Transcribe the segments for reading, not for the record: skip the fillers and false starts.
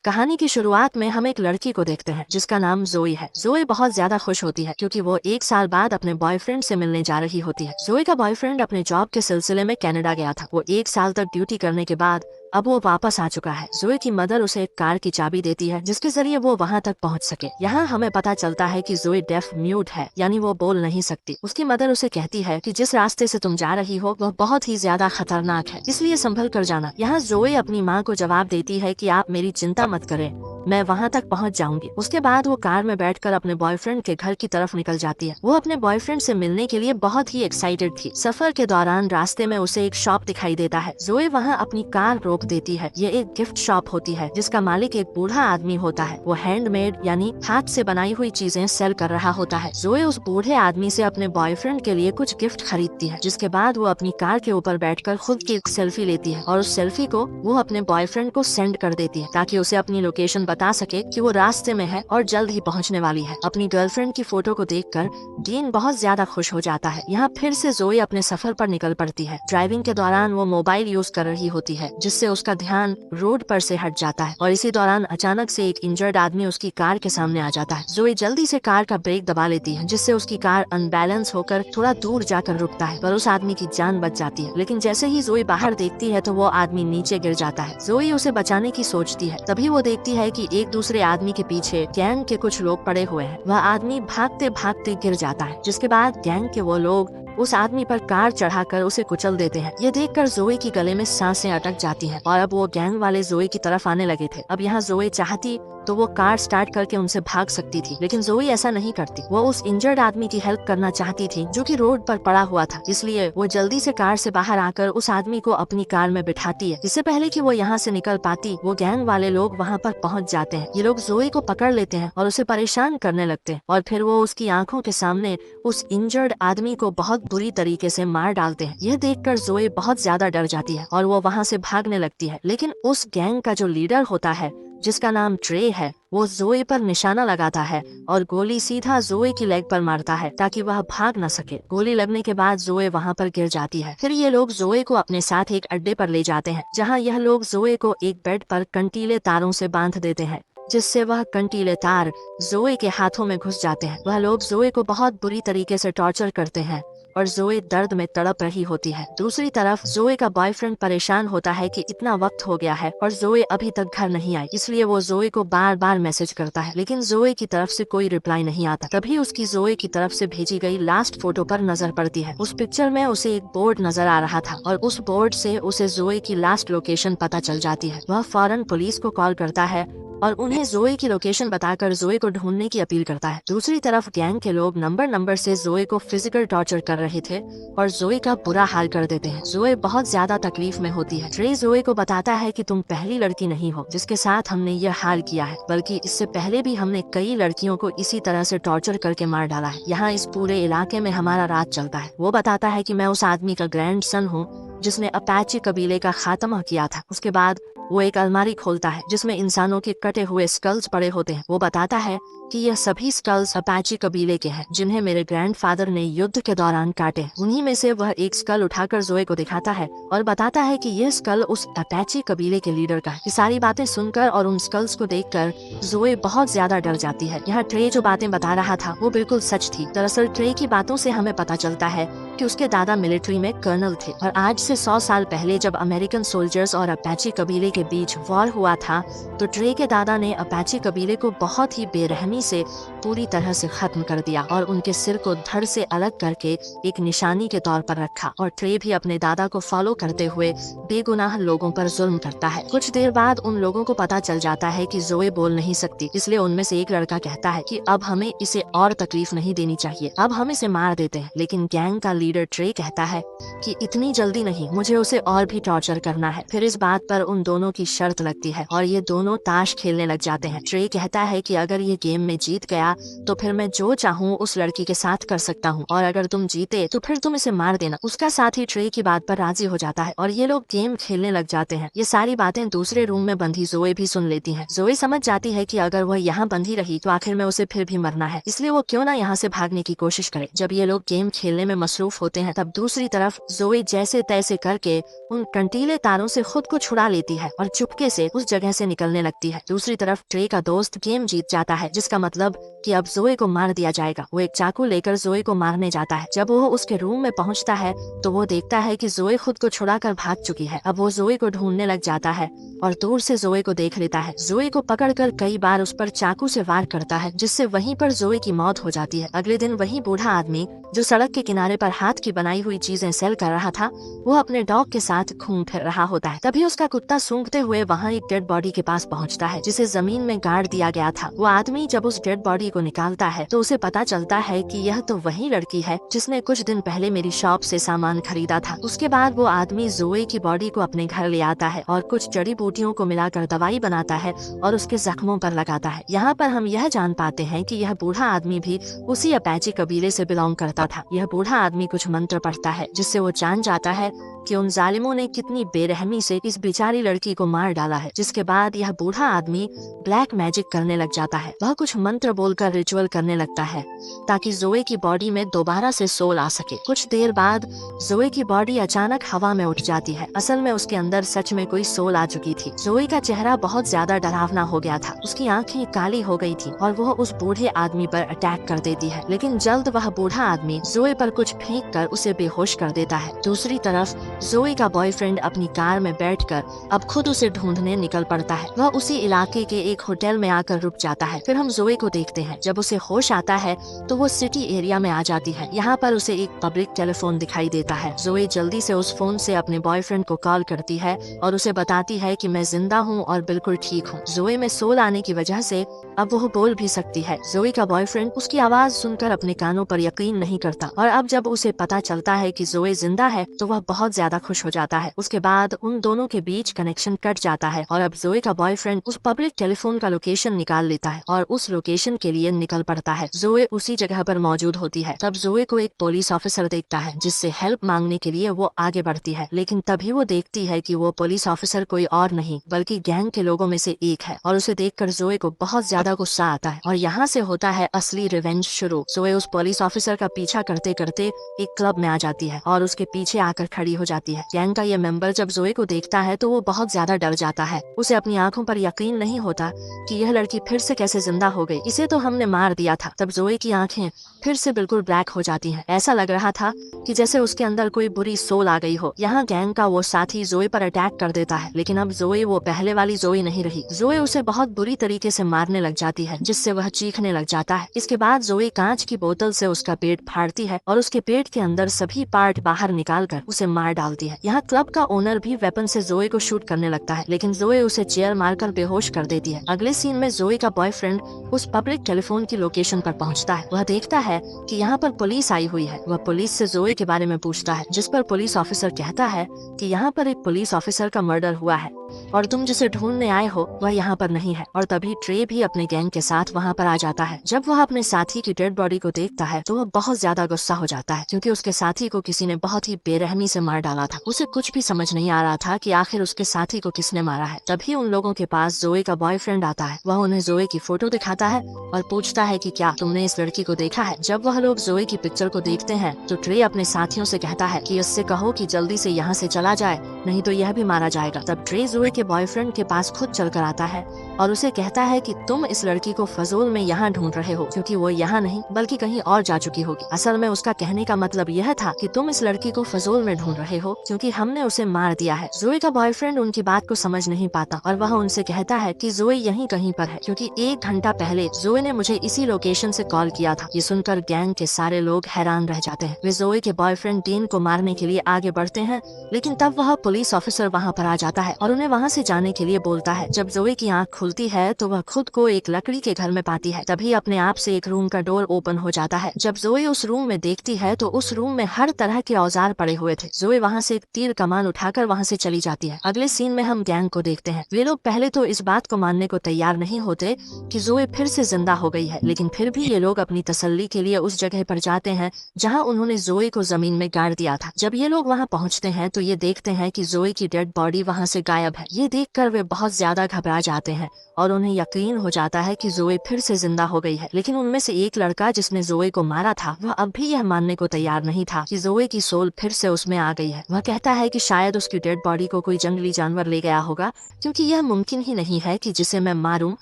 कहानी की शुरुआत में हम एक लड़की को देखते हैं जिसका नाम जोई है। जोई बहुत ज्यादा खुश होती है क्योंकि वो 1 साल बाद अपने बॉयफ्रेंड से मिलने जा रही होती है। जोई का बॉयफ्रेंड अपने जॉब के सिलसिले में कनाडा गया था। वो 1 साल तक ड्यूटी करने के बाद अब वो वापस आ चुका है। जोई की मदर उसे एक कार की चाबी देती है जिसके जरिए वो वहाँ तक पहुँच सके। यहाँ हमें पता चलता है कि जोई डेफ म्यूट है, यानी वो बोल नहीं सकती। उसकी मदर उसे कहती है कि जिस रास्ते से तुम जा रही हो वह बहुत ही ज्यादा खतरनाक है, इसलिए संभल कर जाना। यहाँ जोई अपनी माँ को जवाब देती है कि आप मेरी चिंता मत करें, मैं वहाँ तक पहुँच जाऊंगी। उसके बाद वो कार में बैठकर अपने बॉयफ्रेंड के घर की तरफ निकल जाती है। वो अपने बॉयफ्रेंड से मिलने के लिए बहुत ही एक्साइटेड थी। सफर के दौरान रास्ते में उसे एक शॉप दिखाई देता है। जोई वहाँ अपनी कार रोक देती है। ये एक गिफ्ट शॉप होती है जिसका मालिक एक बूढ़ा आदमी होता है। वो हैंडमेड यानी हाथ से बनाई हुई चीजें सेल कर रहा होता है। जोई उस बूढ़े आदमी से अपने बॉयफ्रेंड के लिए कुछ गिफ्ट खरीदती है, जिसके बाद वो अपनी कार के ऊपर बैठकर खुद की एक सेल्फी लेती है और उस सेल्फी को वो अपने बॉयफ्रेंड को सेंड कर देती है ताकि उसे अपनी लोकेशन बता सके कि वो रास्ते में है और जल्द ही पहुंचने वाली है। अपनी गर्लफ्रेंड की फोटो को देखकर डीन बहुत ज्यादा खुश हो जाता है। यहाँ फिर से जोई अपने सफर पर निकल पड़ती है। ड्राइविंग के दौरान वो मोबाइल यूज कर रही होती है जिससे उसका ध्यान रोड पर से हट जाता है और इसी दौरान अचानक से एक इंजर्ड आदमी उसकी कार के सामने आ जाता है। जोई जल्दी से कार का ब्रेक दबा लेती है जिससे उसकी कार अनबैलेंस होकर थोड़ा दूर जाकर रुकता है, पर उस आदमी की जान बच जाती है। लेकिन जैसे ही जोई बाहर देखती है तो वो आदमी नीचे गिर जाता है। जोई उसे बचाने की सोचती है, तभी वो देखती है कि एक दूसरे आदमी के पीछे गैंग के कुछ लोग पड़े हुए हैं। वह आदमी भागते भागते गिर जाता है, जिसके बाद गैंग के वो लोग उस आदमी पर कार चढ़ाकर उसे कुचल देते हैं। ये देखकर जोई की गले में सांसें अटक जाती हैं और अब वो गैंग वाले जोई की तरफ आने लगे थे। अब यहाँ जोई चाहती तो वो कार स्टार्ट करके उनसे भाग सकती थी, लेकिन जोई ऐसा नहीं करती। वो उस इंजर्ड आदमी की हेल्प करना चाहती थी जो कि रोड पर पड़ा हुआ था, इसलिए वो जल्दी से कार से बाहर आकर उस आदमी को अपनी कार में बिठाती है। इससे पहले कि वो यहाँ से निकल पाती, वो गैंग वाले लोग वहाँ पर पहुँच जाते हैं। ये लोग जोई को पकड़ लेते हैं और उसे परेशान करने लगते हैं और फिर वो उसकी आंखों के सामने उस इंजर्ड आदमी को बहुत बुरी तरीके से मार डालते हैं। यह देखकर जोई बहुत ज्यादा डर जाती है और वो वहाँ से भागने लगती है। लेकिन उस गैंग का जो लीडर होता है जिसका नाम ट्रे है, वो जोई पर निशाना लगाता है और गोली सीधा जोई की लेग पर मारता है ताकि वह भाग न सके। गोली लगने के बाद जोई वहाँ पर गिर जाती है। फिर ये लोग जोई को अपने साथ एक अड्डे पर ले जाते हैं जहाँ यह लोग जोई को एक बेड पर कंटीले तारों से बांध देते हैं, जिससे वह कंटीले तार जोई के हाथों में घुस जाते हैं। वह लोग जोई को बहुत बुरी तरीके से टॉर्चर करते हैं और जोई दर्द में तड़प रही होती है। दूसरी तरफ जोई का बॉयफ्रेंड परेशान होता है कि इतना वक्त हो गया है और जोई अभी तक घर नहीं आई, इसलिए वो जोई को बार बार मैसेज करता है, लेकिन जोई की तरफ से कोई रिप्लाई नहीं आता। तभी उसकी जोई की तरफ से भेजी गई लास्ट फोटो पर नजर पड़ती है। उस पिक्चर में उसे एक बोर्ड नजर आ रहा था और उस बोर्ड से उसे जोई की लास्ट लोकेशन पता चल जाती है। वह फौरन पुलिस को कॉल करता है और उन्हें जोई की लोकेशन बताकर जोई को ढूंढने की अपील करता है। दूसरी तरफ गैंग के लोग नंबर से जोई को फिजिकल टॉर्चर कर रहे थे और जोई का बुरा हाल कर देते हैं। जोई बहुत ज्यादा तकलीफ में होती है। ट्रे जोई को बताता है कि तुम पहली लड़की नहीं हो जिसके साथ हमने यह हाल किया है, बल्कि इससे पहले भी हमने कई लड़कियों को इसी तरह से टॉर्चर करके मार डाला है। यहाँ इस पूरे इलाके में हमारा राज चलता है। वो बताता है कि मैं उस आदमी का ग्रैंडसन हूँ जिसने अपाचे कबीले का खात्मा किया था। उसके बाद वो एक अलमारी खोलता है जिसमें इंसानों के कटे हुए स्कल्स पड़े होते हैं। वो बताता है कि यह सभी स्कल्स अपाचे कबीले के हैं जिन्हें मेरे ग्रैंडफादर ने युद्ध के दौरान काटे। उन्हीं में से वह एक स्कल उठाकर जोई को दिखाता है और बताता है कि यह स्कल उस अपाचे कबीले के लीडर का है। ये सारी बातें सुनकर और उन स्कल्स को देखकर जोई बहुत ज्यादा डर जाती है। यहाँ ट्रे जो बातें बता रहा था वो बिल्कुल सच थी। दरअसल ट्रे की बातों से हमें पता चलता है कि उसके दादा मिलिट्री में कर्नल थे और आज से 100 साल पहले जब अमेरिकन सोल्जर्स और अपाचे कबीले के बीच वॉर हुआ था तो ट्रे के दादा ने अपाचे कबीले को बहुत ही बेरहमी से पूरी तरह से खत्म कर दिया और उनके सिर को धड़ से अलग करके एक निशानी के तौर पर रखा। और ट्रे भी अपने दादा को फॉलो करते हुए बेगुनाह लोगों पर जुल्म करता है। कुछ देर बाद उन लोगों को पता चल जाता है कि जोई बोल नहीं सकती, इसलिए उनमें से एक लड़का कहता है कि अब हमें इसे और तकलीफ नहीं देनी चाहिए, अब हम इसे मार देते हैं। लेकिन गैंग का लीडर ट्रे कहता है कि इतनी जल्दी नहीं, मुझे उसे और भी टॉर्चर करना है। फिर इस बात पर उन दोनों की शर्त लगती है और ये दोनों ताश खेलने लग जाते हैं। ट्रे कहता है कि अगर ये गेम में जीत गया तो फिर मैं जो चाहूँ उस लड़की के साथ कर सकता हूँ और अगर तुम जीते तो फिर तुम इसे मार देना। उसका साथी ट्रे की बात पर राजी हो जाता है और ये लोग गेम खेलने लग जाते हैं। ये सारी बातें दूसरे रूम में बंधी जोई भी सुन लेती है। जोई समझ जाती है कि अगर वह यहाँ बंधी रही तो आखिर में उसे फिर भी मरना है, इसलिए वो क्यों ना यहाँ से भागने की कोशिश करे। जब ये लोग गेम खेलने में मसरूफ तरफ होते हैं, तब दूसरी तरफ जोई जैसे तैसे करके उन कंटीले तारों से खुद को छुड़ा लेती है और चुपके से उस जगह से निकलने लगती है। दूसरी तरफ ट्रे का दोस्त गेम जीत जाता है, जिसका मतलब कि अब जोई को मार दिया जाएगा। वो एक चाकू लेकर जोई को मारने जाता है। जब वो उसके रूम में पहुंचता है तो वो देखता है कि जोई खुद को छुड़ाकर भाग चुकी है। अब वो जोई को ढूंढने लग जाता है और दूर से जोई को देख लेता है। जोई को पकड़कर कई बार उस पर चाकू से वार करता है, जिससे वहीं पर जोई की मौत हो जाती है। अगले दिन वही बूढ़ा आदमी जो सड़क के किनारे पर हाथ की बनाई हुई चीजें सेल कर रहा था, वो अपने डॉग के साथ घूम फिर रहा होता है। तभी उसका कुत्ता सूंघते हुए वहाँ एक डेड बॉडी के पास पहुँचता है, जिसे जमीन में गाड़ दिया गया था। वो आदमी जब उस डेड बॉडी को निकालता है तो उसे पता चलता है कि यह तो वही लड़की है जिसने कुछ दिन पहले मेरी शॉप से सामान खरीदा था। उसके बाद वो आदमी जोई की बॉडी को अपने घर ले आता है और कुछ जड़ी बूटियों को मिलाकर दवाई बनाता है और उसके जख्मों पर लगाता है। यहाँ पर हम यह जान पाते हैं कि यह बूढ़ा आदमी भी उसी अपाचे कबीले से बिलोंग करता था। यह बूढ़ा आदमी कुछ मंत्र पढ़ता है, जिससे वो जान जाता है कि उन जालिमों ने कितनी बेरहमी से इस बेचारी लड़की को मार डाला है। जिसके बाद यह बूढ़ा आदमी ब्लैक मैजिक करने लग जाता है। वह कुछ मंत्र बोलकर रिचुअल करने लगता है ताकि जोए की बॉडी में दोबारा से सोल आ सके। कुछ देर बाद जोए की बॉडी अचानक हवा में उठ जाती है। असल में उसके अंदर सच में कोई सोल आ चुकी थी। जोए का चेहरा बहुत ज्यादा डरावना हो गया था। उसकी आंखें काली हो गई थी और वह उस बूढ़े आदमी पर अटैक कर देती है, लेकिन जल्द वह बूढ़ा आदमी जोए पर कुछ फेंक कर उसे बेहोश कर देता है। दूसरी तरफ जोई का बॉयफ्रेंड अपनी कार में बैठकर अब खुद उसे ढूंढने निकल पड़ता है। वह उसी इलाके के एक होटल में आकर रुक जाता है। फिर हम जोई को देखते हैं। जब उसे होश आता है तो वो सिटी एरिया में आ जाती है। यहाँ पर उसे एक पब्लिक टेलीफोन दिखाई देता है। जोई जल्दी से उस फोन से अपने बॉयफ्रेंड को कॉल करती है और उसे बताती है कि मैं जिंदा हूँ और बिल्कुल ठीक हूँ। जोई में सोल आने की वजह से अब वो बोल भी सकती है। जोई का बॉयफ्रेंड उसकी आवाज सुनकर अपने कानों पर यकीन नहीं करता और अब जब उसे पता चलता है कि जोई जिंदा है तो वह बहुत ज्यादा खुश हो जाता है। उसके बाद उन दोनों के बीच कनेक्शन कट जाता है और अब जोई का बॉयफ्रेंड उस पब्लिक टेलीफोन का लोकेशन निकाल लेता है और उस लोकेशन के लिए निकल पड़ता है। जोई उसी जगह पर मौजूद होती है। तब जोई को एक पुलिस ऑफिसर देखता है, जिससे हेल्प मांगने के लिए वो आगे बढ़ती है, लेकिन तभी वो देखती है कि वो पुलिस ऑफिसर कोई और नहीं बल्कि गैंग के लोगों में से एक है और उसे देखकर जोई को बहुत ज्यादा गुस्सा आता है और यहाँ से होता है असली रिवेंज शुरू। जोई उस पुलिस ऑफिसर का पीछा करते करते एक क्लब में आ जाती है और उसके पीछे आकर खड़ी हो जाती है। गैंग का ये मेंबर जब जोई को देखता है तो वो बहुत ज्यादा डर जाता है। उसे अपनी आंखों पर यकीन नहीं होता कि यह लड़की फिर से कैसे जिंदा हो गई। इसे तो हमने मार दिया था। तब जोई की आंखें फिर से बिल्कुल ब्लैक हो जाती हैं। ऐसा लग रहा था कि जैसे उसके अंदर कोई बुरी सोल आ गई हो। यहाँ गैंग का वो साथी जोई पर अटैक कर देता है, लेकिन अब जोई वो पहले वाली जोई नहीं रही। जोई उसे बहुत बुरी तरीके से मारने लग जाती है, जिससे वह चीखने लग जाता है। इसके बाद जोई कांच की बोतल से उसका पेट फाड़ती है और उसके पेट के अंदर सभी पार्ट बाहर निकाल कर उसे मार डालती है। यहाँ क्लब का ओनर भी वेपन से जोई को शूट करने लगता है, लेकिन जोई उसे चेयर मारकर बेहोश कर देती है। अगले सीन में जोई का बॉयफ्रेंड उस पब्लिक टेलीफोन की लोकेशन पर पहुंचता है। वह देखता है कि यहाँ पर पुलिस आई हुई है। वह पुलिस से जोई के बारे में पूछता है, जिस पर पुलिस ऑफिसर कहता है कि यहाँ पर एक पुलिस ऑफिसर का मर्डर हुआ है और तुम जिसे ढूंढने आए हो वह यहाँ पर नहीं है। और तभी ट्रे भी अपने गैंग के साथ वहाँ पर आ जाता है। जब वह अपने साथी की डेड बॉडी को देखता है तो वह बहुत ज्यादा गुस्सा हो जाता है, क्योंकि उसके साथी को किसी ने बहुत ही बेरहमी से मार डाला था। उसे कुछ भी समझ नहीं आ रहा था कि आखिर उसके साथी को किसने मारा है। तभी उन लोगों के पास जोई का बॉयफ्रेंड आता है। वह उन्हें जोई की फोटो दिखाता है और पूछता है कि क्या तुमने इस लड़की को देखा है। जब वह लोग जोई की पिक्चर को देखते हैं तो ट्रे अपने साथियों से कहता है कि उससे कहो कि जल्दी से यहाँ से चला जाए, नहीं तो यह भी मारा जाएगा। तब ट्रे जोई के बॉयफ्रेंड के पास खुद चल कर आता है और उसे कहता है कि तुम इस लड़की को फजूल में यहाँ ढूंढ रहे हो, क्योंकि वो यहाँ नहीं बल्कि कहीं और जा चुकी होगी। असल में उसका कहने का मतलब यह था कि तुम इस लड़की को फजूल में ढूंढ रहे हो क्योंकि हमने उसे मार दिया है। जोई का बॉयफ्रेंड उनकी बात को समझ नहीं पाता और वह उनसे कहता है कि जोई यहीं कहीं पर है, क्योंकि 1 घंटा पहले जोई ने मुझे इसी लोकेशन से कॉल किया था। ये सुनकर गैंग के सारे लोग हैरान रह जाते हैं। वे जोई के बॉयफ्रेंड डेन को मारने के लिए आगे बढ़ते हैं, लेकिन तब वह पुलिस ऑफिसर वहाँ पर आ जाता है और उन्हें वहाँ से जाने के लिए बोलता है। जब जोई की आंख खुलती है तो वह खुद को एक लकड़ी के घर में पाती है। तभी अपने आप से एक रूम का डोर ओपन हो जाता है। जब जोई उस रूम में देखती है तो उस रूम में हर तरह के औजार पड़े हुए थे। जोई वहाँ से एक तीर कमान उठाकर वहाँ से चली जाती है। अगले सीन में हम गैंग को देखते हैं। वे लोग पहले तो इस बात को मानने को तैयार नहीं होते कि जोई फिर से जिंदा हो गई है, लेकिन फिर भी ये लोग अपनी तसल्ली के लिए उस जगह पर जाते हैं जहाँ उन्होंने जोई को जमीन में गाड़ दिया था। जब ये लोग वहाँ पहुँचते हैं तो ये देखते हैं कि जोई की डेड बॉडी वहाँ से गायब है। ये देखकर वे बहुत ज्यादा घबरा जाते हैं और उन्हें यकीन हो जाता है कि जोए फिर से जिंदा हो गई है। लेकिन उनमें से एक लड़का जिसने जोए को मारा था, वह अब भी यह मानने को तैयार नहीं था कि जोए की सोल फिर से उसमें आ गई है। वह कहता है कि शायद उसकी डेड बॉडी को कोई जंगली जानवर ले गया होगा, क्योंकि यह मुमकिन ही नहीं है कि जिसे मैं मारूं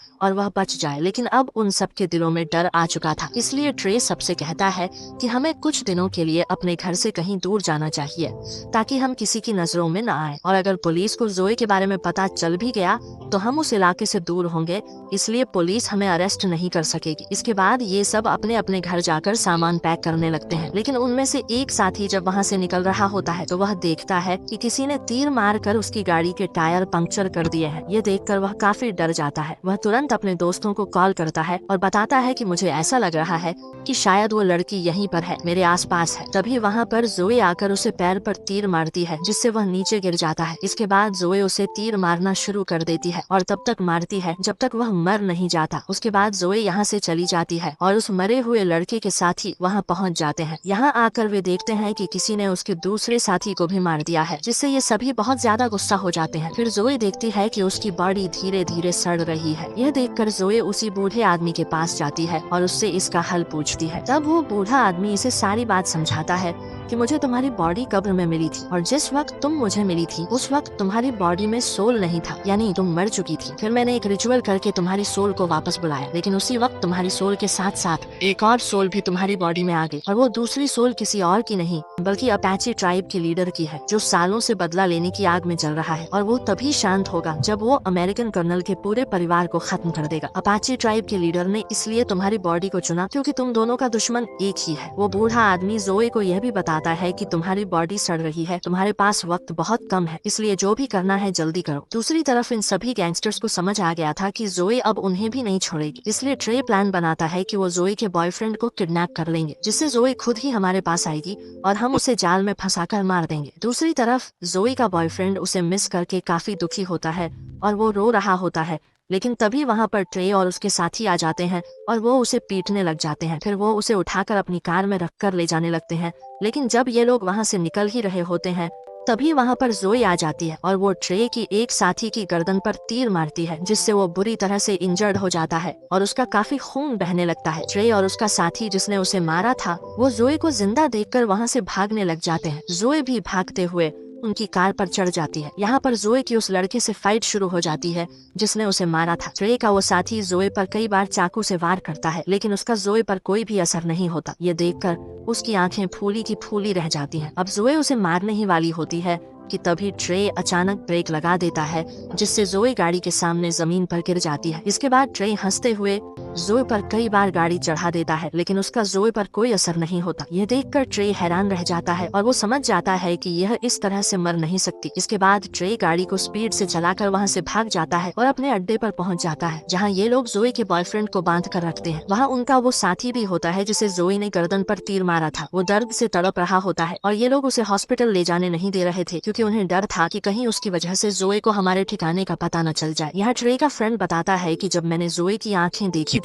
और वह बच जाए। लेकिन अब उन सबके दिलों में डर आ चुका था, इसलिए ट्रे सबसे कहता है कि हमें कुछ दिनों के लिए अपने घर से कहीं दूर जाना चाहिए ताकि हम किसी की नजरों में न आए, और अगर पुलिस को जोए के बारे में पता चल भी गया तो हम उस इलाके से दूर होंगे, इसलिए पुलिस हमें अरेस्ट नहीं कर सकेगी। इसके बाद ये सब अपने अपने घर जाकर सामान पैक करने लगते हैं। लेकिन उनमें से एक साथी जब वहाँ से निकल रहा होता है तो वह देखता है कि किसी ने तीर मारकर उसकी गाड़ी के टायर पंक्चर कर दिए हैं। ये देखकर वह काफी डर जाता है। वह तुरंत अपने दोस्तों को कॉल करता है और बताता है कि मुझे ऐसा लग रहा है कि शायद वो लड़की यहीं पर है, मेरे आसपास है। तभी वहाँ पर जोए आकर उसे पैर पर तीर मारती है, जिससे वह नीचे गिर जाता है। इसके बाद जोए उसे तीर मारना शुरू कर देती है और तब तक मारती है जब तक वह मर नहीं जाता। उसके बाद जोए यहाँ से चली जाती है और उस मरे हुए लड़के के साथी वहाँ पहुँच जाते हैं। यहाँ आकर वे देखते हैं कि किसी ने उसके दूसरे साथी को भी मार दिया है, जिससे ये सभी बहुत ज्यादा गुस्सा हो जाते हैं। फिर जोए देखती है कि उसकी बॉडी धीरे धीरे सड़ रही है। यह देखकर जोए उसी बूढ़े आदमी के पास जाती है और उससे इसका हल पूछती है। तब वो बूढ़ा आदमी इसे सारी बात समझाता है कि मुझे तुम्हारी बॉडी कब्र में मिली थी और जिस वक्त तुम मुझे मिली थी उस वक्त तुम्हारी बॉडी में सोल नहीं था, यानी तुम मर चुकी थी। फिर मैंने एक रिचुअल करके तुम्हारी सोल को वापस बुलाया, लेकिन उसी वक्त तुम्हारी सोल के साथ साथ एक और सोल भी तुम्हारी बॉडी में आ गई, और वो दूसरी सोल किसी और की नहीं बल्कि अपाचे ट्राइब के लीडर की है, जो सालों से बदला लेने की आग में जल रहा है। और वो तभी शांत होगा जब वो अमेरिकन कर्नल के पूरे परिवार को खत्म कर देगा। अपाचे ट्राइब के लीडर ने इसलिए तुम्हारी बॉडी को चुना क्योंकि तुम दोनों का दुश्मन एक ही है। वो बूढ़ा आदमी जोए को यह भी बताता है कि तुम्हारी बॉडी सड़ रही है, तुम्हारे पास वक्त बहुत कम है, इसलिए जो भी करना है जल्दी करो। दूसरी तरफ इन सभी गैंगस्टर्स को समझ आ गया था कि जोए अब उन्हें भी नहीं छोड़ेगी, इसलिए ट्रे प्लान बनाता है कि वो जोए के बॉयफ्रेंड को किडनैप कर लेंगे, जिससे जोए खुद ही हमारे पास आएगी और हम उसे जाल में फंसाकर मार देंगे। दूसरी तरफ जोए का बॉयफ्रेंड उसे मिस करके काफी दुखी होता है और वो रो रहा होता है। लेकिन तभी वहाँ पर ट्रे और उसके साथी आ जाते हैं और वो उसे पीटने लग जाते हैं। फिर वो उसे उठाकर अपनी कार में रखकर ले जाने लगते हैं। लेकिन जब ये लोग वहाँ से निकल ही रहे होते हैं तभी वहाँ पर जोए आ जाती है और वो ट्रे की एक साथी की गर्दन पर तीर मारती है, जिससे वो बुरी तरह से इंजर्ड हो जाता है और उसका काफी खून बहने लगता है। ट्रे और उसका साथी जिसने उसे मारा था वो जोए को जिंदा देखकर वहाँ से भागने लग जाते हैं। जोए भी भागते हुए उनकी कार पर चढ़ जाती है। यहाँ पर जोए की उस लड़के से फाइट शुरू हो जाती है जिसने उसे मारा था। ट्रे का वो साथी जोए पर कई बार चाकू से वार करता है, लेकिन उसका जोए पर कोई भी असर नहीं होता। ये देखकर उसकी आंखें फूली की फूली रह जाती हैं। अब जोए उसे मारने ही वाली होती है कि तभी ट्रे अचानक ब्रेक लगा देता है, जिससे जोए गाड़ी के सामने जमीन पर गिर जाती है। इसके बाद ट्रे हंसते हुए जोए पर कई बार गाड़ी चढ़ा देता है, लेकिन उसका जोए पर कोई असर नहीं होता। यह देखकर ट्रे हैरान रह जाता है और वो समझ जाता है कि यह इस तरह से मर नहीं सकती। इसके बाद ट्रे गाड़ी को स्पीड से चलाकर वहाँ से भाग जाता है और अपने अड्डे पर पहुँच जाता है, जहाँ ये लोग जोए के बॉयफ्रेंड को बांध कर रखते हैं। वहाँ उनका वो साथी भी होता है जिसे जोए ने गर्दन पर तीर मारा था। वो दर्द से तड़प रहा होता है और ये लोग उसे हॉस्पिटल ले जाने नहीं दे रहे थे, क्योंकि उन्हें डर था कि कहीं उसकी वजह से जोए को हमारे ठिकाने का पता न चल जाए। यहाँ ट्रे का फ्रेंड बताता है कि जब मैंने जोए की आंखें देखी थी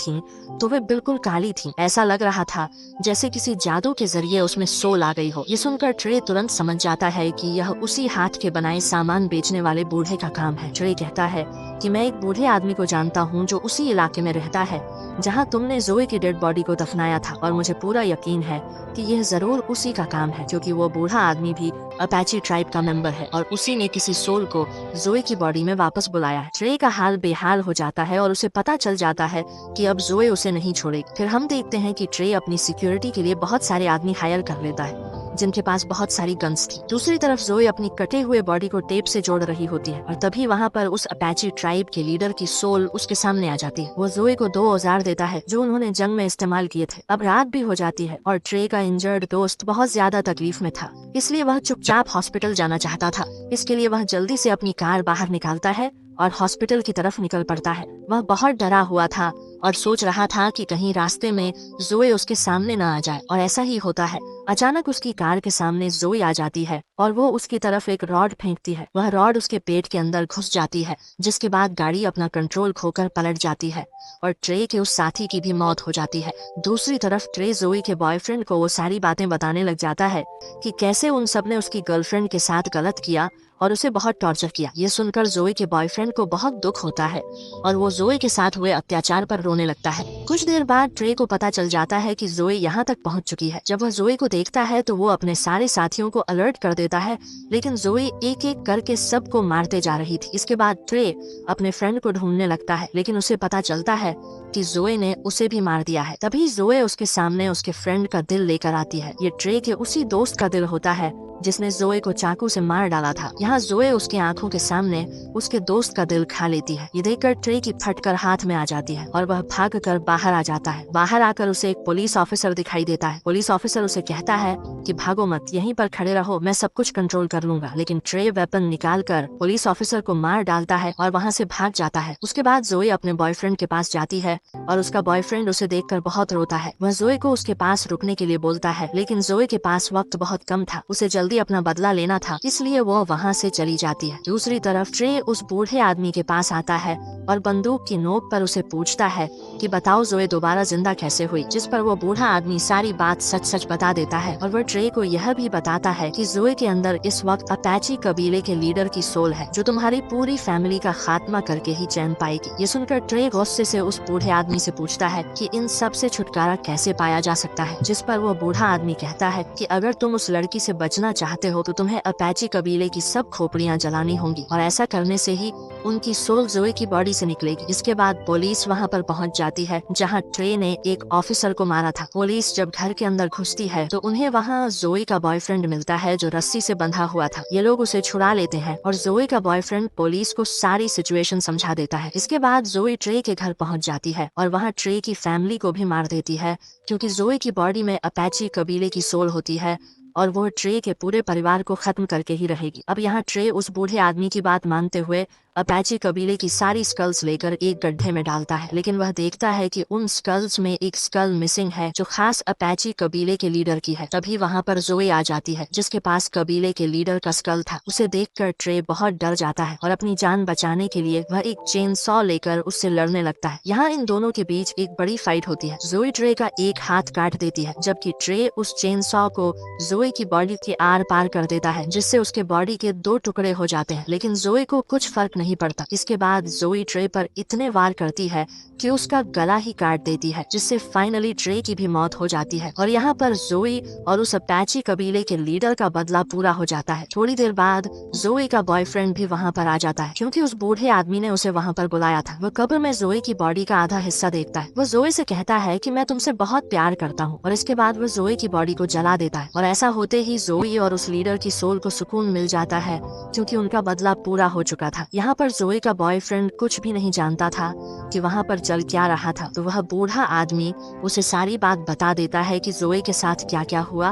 तो वे बिल्कुल काली थी। ऐसा लग रहा था जैसे किसी जादू के जरिए उसमें सोल आ गई हो। ये सुनकर ट्रे तुरंत समझ जाता है कि यह उसी हाथ के बनाए सामान बेचने वाले बूढ़े का काम है। ट्रे कहता है कि मैं एक बूढ़े आदमी को जानता हूँ जो उसी इलाके में रहता है जहाँ तुमने जोए की डेड बॉडी को दफनाया था, और मुझे पूरा यकीन है कि यह जरूर उसी का काम है, क्योंकि वो बूढ़ा आदमी भी अपाचे ट्राइब का मेंबर है और उसी ने किसी सोल को जोए की बॉडी में वापस बुलाया है। ट्रे का हाल बेहाल हो जाता है और उसे पता चल जाता है कि अब जोए उसे नहीं छोड़ेगी। फिर हम देखते हैं कि ट्रे अपनी सिक्योरिटी के लिए बहुत सारे आदमी हायर कर लेता है जिनके पास बहुत सारी गन्स थी। दूसरी तरफ जोए अपनी कटे हुए बॉडी को टेप से जोड़ रही होती है और तभी वहाँ पर उस अपाचे ट्राइब के लीडर की सोल उसके सामने आ जाती है। वो जोए को 2 औजार देता है जो उन्होंने जंग में इस्तेमाल किए थे। अब रात भी हो जाती है और ट्रे का इंजर्ड दोस्त बहुत ज्यादा तकलीफ में था, इसलिए वह चुपचाप हॉस्पिटल जाना चाहता था। इसके लिए वह जल्दी से अपनी कार बाहर निकालता है और हॉस्पिटल की तरफ निकल पड़ता है। वह बहुत डरा हुआ था और सोच रहा था कि कहीं रास्ते में जोए उसके सामने न आ जाए, और ऐसा ही होता है। अचानक उसकी कार के सामने जोए आ जाती है और वो उसकी तरफ एक रॉड फेंकती है। वह रॉड उसके पेट के अंदर घुस जाती है, जिसके बाद गाड़ी अपना कंट्रोल खोकर पलट जाती है और ट्रे के उस साथी की भी मौत हो जाती है। दूसरी तरफ ट्रे जोए के बॉयफ्रेंड को वो सारी बातें बताने लग जाता है कि कैसे उन सब ने उसकी गर्लफ्रेंड के साथ गलत किया और उसे बहुत टॉर्चर किया। ये सुनकर जोई के बॉयफ्रेंड को बहुत दुख होता है और वो जोई के साथ हुए अत्याचार पर रोने लगता है। कुछ देर बाद ट्रे को पता चल जाता है कि जोई यहाँ तक पहुँच चुकी है। जब वह जोई को देखता है तो वो अपने सारे साथियों को अलर्ट कर देता है, लेकिन जोई एक एक करके सबको मारते जा रही थी। इसके बाद ट्रे अपने फ्रेंड को ढूंढने लगता है, लेकिन उसे पता चलता है कि जोए ने उसे भी मार दिया है। तभी जोए उसके सामने उसके फ्रेंड का दिल लेकर आती है। ये ट्रे के उसी दोस्त का दिल होता है जिसने जोए को चाकू से मार डाला था। यहाँ जोए उसकी आंखों के सामने उसके दोस्त का दिल खा लेती है। ये देखकर ट्रे की फटकर हाथ में आ जाती है और वह भागकर बाहर आ जाता है। बाहर आकर उसे एक पुलिस ऑफिसर दिखाई देता है। पुलिस ऑफिसर उसे कहता है कि भागो मत, यहीं पर खड़े रहो, मैं सब कुछ कंट्रोल कर लूंगा। लेकिन ट्रे वेपन निकाल कर पुलिस ऑफिसर को मार डालता है और वहाँ से भाग जाता है। उसके बाद जोए अपने बॉयफ्रेंड के पास जाती है और उसका बॉयफ्रेंड उसे देखकर बहुत रोता है। वह जोए को उसके पास रुकने के लिए बोलता है, लेकिन जोए के पास वक्त बहुत कम था। उसे जल्दी अपना बदला लेना था, इसलिए वो वहाँ से चली जाती है। दूसरी तरफ ट्रे उस बूढ़े आदमी के पास आता है और बंदूक की नोक पर उसे पूछता है कि बताओ जोए दोबारा जिंदा कैसे हुई, जिस पर वो बूढ़ा आदमी सारी बात सच सच बता देता है और वह ट्रे को यह भी बताता है कि जोए के अंदर इस वक्त अपैची कबीले के लीडर की सोल है, जो तुम्हारी पूरी फैमिली का खात्मा करके ही चैन पाएगी। ये सुनकर ट्रे गुस्से से उस बूढ़े आदमी से पूछता है कि इन सब से छुटकारा कैसे पाया जा सकता है, जिस पर वो बूढ़ा आदमी कहता है कि अगर तुम उस लड़की से बचना चाहते हो तो तुम्हें अपैची कबीले की सब खोपड़ियां जलानी होंगी और ऐसा करने से ही उनकी सोल जोए की बॉडी से निकलेगी। इसके बाद पुलिस वहां पर पहुंच जाती है जहां ट्रे ने एक ऑफिसर को मारा था। पुलिस जब घर के अंदर घुसती है तो उन्हें वहां जोए का बॉयफ्रेंड मिलता है जो रस्सी से बंधा हुआ था। ये लोग उसे छुड़ा लेते हैं और जोए का बॉयफ्रेंड पुलिस को सारी सिचुएशन समझा देता है। इसके बाद जोए ट्रे के घर पहुंच जाती है और वहां ट्रे की फैमिली को भी मार देती है, क्योंकि जोए की बॉडी में अपैची कबीले की सोल होती है और वो ट्रे के पूरे परिवार को खत्म करके ही रहेगी। अब यहाँ ट्रे उस बूढ़े आदमी की बात मानते हुए अपैची कबीले की सारी स्कल्स लेकर एक गड्ढे में डालता है, लेकिन वह देखता है कि उन स्कल्स में एक स्कल मिसिंग है जो खास अपैची कबीले के लीडर की है। तभी वहाँ पर जोए आ जाती है जिसके पास कबीले के लीडर का स्कल था। उसे देखकर ट्रे बहुत डर जाता है और अपनी जान बचाने के लिए वह एक चेन सॉ लेकर उससे लड़ने लगता है। यहाँ इन दोनों के बीच एक बड़ी फाइट होती है। जोए ट्रे का एक हाथ काट देती है, जबकि ट्रे उस चेन सॉ को जोए की बॉडी के आर पार कर देता है, जिससे उसके बॉडी के 2 टुकड़े हो जाते हैं, लेकिन जोए को कुछ फर्क नहीं पड़ता। इसके बाद जोई ट्रे पर इतने वार करती है कि उसका गला ही काट देती है, जिससे फाइनली ट्रे की भी मौत हो जाती है और यहाँ पर जोई और उस अपैची कबीले के लीडर का बदला पूरा हो जाता है। थोड़ी देर बाद जोई का बॉयफ्रेंड भी वहाँ पर आ जाता है, क्योंकि उस बूढ़े आदमी ने उसे वहाँ पर बुलाया था। वह कब्र में जोई की बॉडी का आधा हिस्सा देखता है। वह जोई से कहता है कि मैं तुमसे बहुत प्यार करता हूँ और इसके बाद वह जोई की बॉडी को जला देता है और ऐसा होते ही जोई और उस लीडर की सोल को सुकून मिल जाता है, क्योंकि उनका बदला पूरा हो चुका था। यहाँ पर जोई का बॉयफ्रेंड कुछ भी नहीं जानता था कि वहाँ पर चल क्या रहा था, तो वह बूढ़ा आदमी उसे सारी बात बता देता है कि जोई के साथ क्या क्या हुआ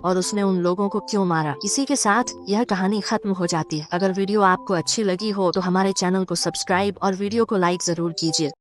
और उसने उन लोगों को क्यों मारा। इसी के साथ यह कहानी खत्म हो जाती है। अगर वीडियो आपको अच्छी लगी हो तो हमारे चैनल को सब्सक्राइब और वीडियो को लाइक जरूर कीजिए।